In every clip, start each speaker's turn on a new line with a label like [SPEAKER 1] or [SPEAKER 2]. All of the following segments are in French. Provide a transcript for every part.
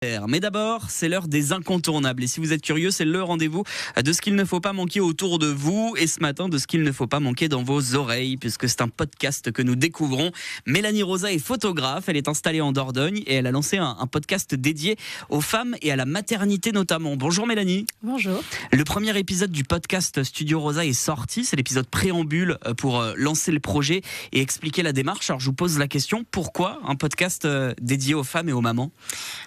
[SPEAKER 1] Mais d'abord, c'est l'heure des incontournables. Et si vous êtes curieux, c'est le rendez-vous de ce qu'il ne faut pas manquer autour de vous. Et ce matin, de ce qu'il ne faut pas manquer dans vos oreilles, puisque c'est un podcast que nous découvrons. Mélanie Rosa est photographe. Elle est installée en Dordogne et elle a lancé un podcast dédié aux femmes et à la maternité notamment. Bonjour Mélanie.
[SPEAKER 2] Bonjour.
[SPEAKER 1] Le premier épisode du podcast Studio Rosa est sorti. C'est l'épisode préambule pour lancer le projet et expliquer la démarche. Alors je vous pose la question, pourquoi un podcast dédié aux femmes et aux mamans ?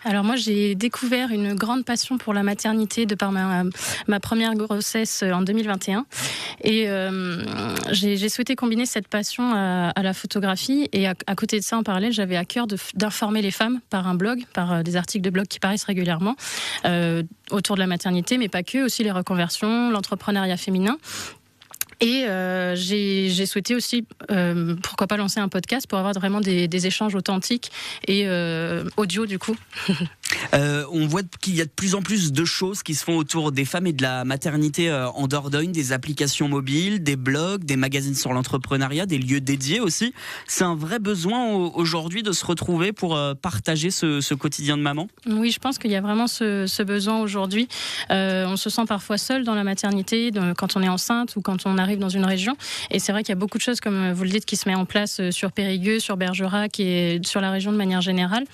[SPEAKER 2] Alors moi, j'ai découvert une grande passion pour la maternité de par ma première grossesse en 2021. Et j'ai souhaité combiner cette passion à la photographie. Et à côté de ça, en parallèle, j'avais à cœur d'informer les femmes par un blog, par des articles de blog qui paraissent régulièrement autour de la maternité, mais pas que, aussi les reconversions, l'entrepreneuriat féminin. Et j'ai souhaité aussi, pourquoi pas lancer un podcast pour avoir vraiment des échanges authentiques et audio du coup.
[SPEAKER 1] On voit qu'il y a de plus en plus de choses qui se font autour des femmes et de la maternité en Dordogne, des applications mobiles, des blogs, des magazines sur l'entrepreneuriat, des lieux dédiés aussi. C'est un vrai besoin aujourd'hui de se retrouver pour partager ce quotidien de maman ?
[SPEAKER 2] Oui, je pense qu'il y a vraiment ce besoin aujourd'hui. On se sent parfois seul dans la maternité, quand on est enceinte ou quand on arrive dans une région. Et c'est vrai qu'il y a beaucoup de choses, comme vous le dites, qui se met en place sur Périgueux, sur Bergerac et sur la région de manière générale.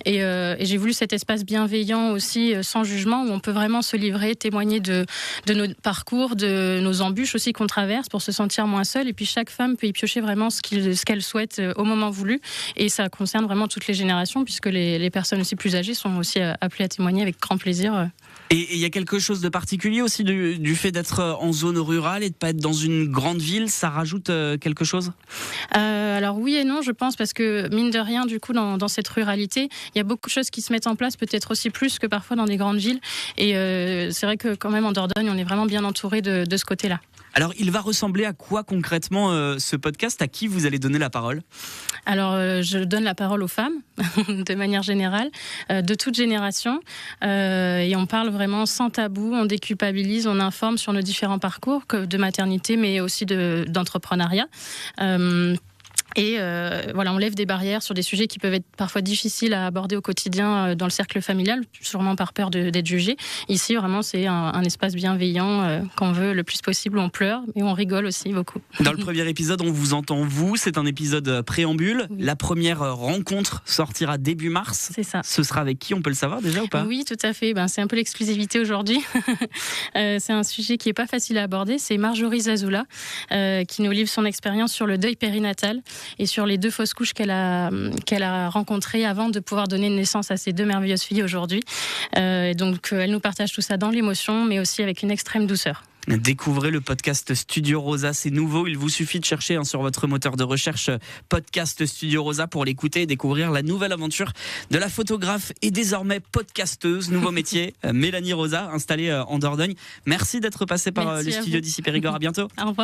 [SPEAKER 2] Et j'ai voulu cet espace bienveillant aussi, sans jugement, où on peut vraiment se livrer, témoigner de nos parcours, de nos embûches aussi qu'on traverse pour se sentir moins seul. Et puis chaque femme peut y piocher vraiment ce qu'elle souhaite au moment voulu. Et ça concerne vraiment toutes les générations, puisque les personnes aussi plus âgées sont aussi appelées à témoigner avec grand plaisir.
[SPEAKER 1] Et il y a quelque chose de particulier aussi du fait d'être en zone rurale et de ne pas être dans une grande ville, ça rajoute quelque chose ?
[SPEAKER 2] Alors oui et non, je pense, parce que mine de rien, du coup, dans cette ruralité, il y a beaucoup de choses qui se mettent en place, peut-être aussi plus que parfois dans des grandes villes. Et c'est vrai que quand même en Dordogne, on est vraiment bien entouré de ce côté-là.
[SPEAKER 1] Alors, il va ressembler à quoi concrètement ce podcast ? À qui vous allez donner la parole ?
[SPEAKER 2] Alors, je donne la parole aux femmes, de manière générale, de toute génération. Et on parle vraiment sans tabou, on déculpabilise, on informe sur nos différents parcours de maternité, mais aussi d'entrepreneuriat. Et voilà, on lève des barrières sur des sujets qui peuvent être parfois difficiles à aborder au quotidien dans le cercle familial, sûrement par peur d'être jugé. Ici, vraiment, c'est un espace bienveillant qu'on veut le plus possible, où on pleure, mais on rigole aussi beaucoup.
[SPEAKER 1] Dans le premier épisode, on vous entend vous, c'est un épisode préambule.
[SPEAKER 2] Oui.
[SPEAKER 1] La première rencontre sortira début mars.
[SPEAKER 2] C'est ça.
[SPEAKER 1] Ce sera avec qui, on peut le savoir déjà ou pas ?
[SPEAKER 2] Oui, tout à fait. C'est un peu l'exclusivité aujourd'hui. C'est un sujet qui n'est pas facile à aborder. C'est Marjorie Zazula qui nous livre son expérience sur le deuil périnatal et sur les 2 fausses couches qu'elle a rencontrées avant de pouvoir donner naissance à ces 2 merveilleuses filles aujourd'hui. Donc, elle nous partage tout ça dans l'émotion, mais aussi avec une extrême douceur.
[SPEAKER 1] Découvrez le podcast Studio Rosa, c'est nouveau, il vous suffit de chercher sur votre moteur de recherche podcast Studio Rosa pour l'écouter et découvrir la nouvelle aventure de la photographe et désormais podcasteuse, nouveau métier, Mélanie Rosa, installée en Dordogne. Merci d'être passée par le studio d'ici Périgord, à bientôt.
[SPEAKER 2] Au revoir.